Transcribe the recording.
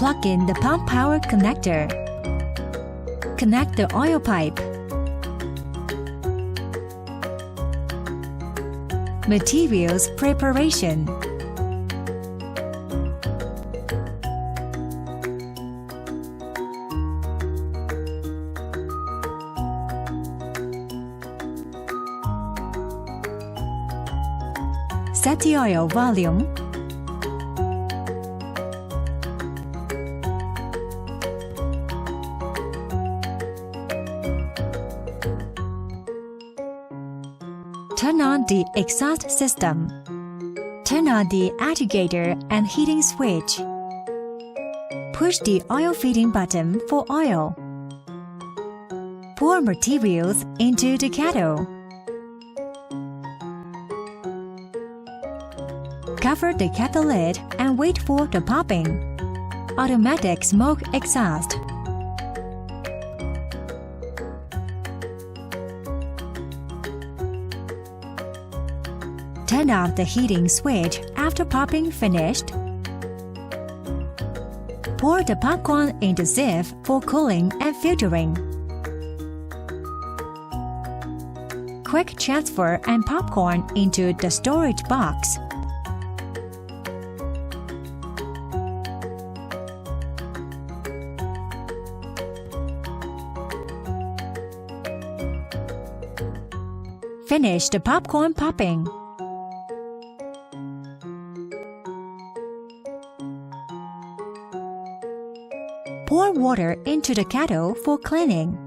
Plug in the pump power connector. Connect the oil pipe. Materials preparation. Set the oil volume. Turn on the exhaust system. Turn on the agitator and heating switch. Push the oil feeding button for oil. Pour materials into the kettle. Cover the kettle lid and wait for the popping. Automatic smoke exhaust. Turn off the heating switch after popping finished. Pour the popcorn into sieve for cooling and filtering. Quick transfer and popcorn into the storage box. Finish the popcorn popping. Pour water into the kettle for cleaning.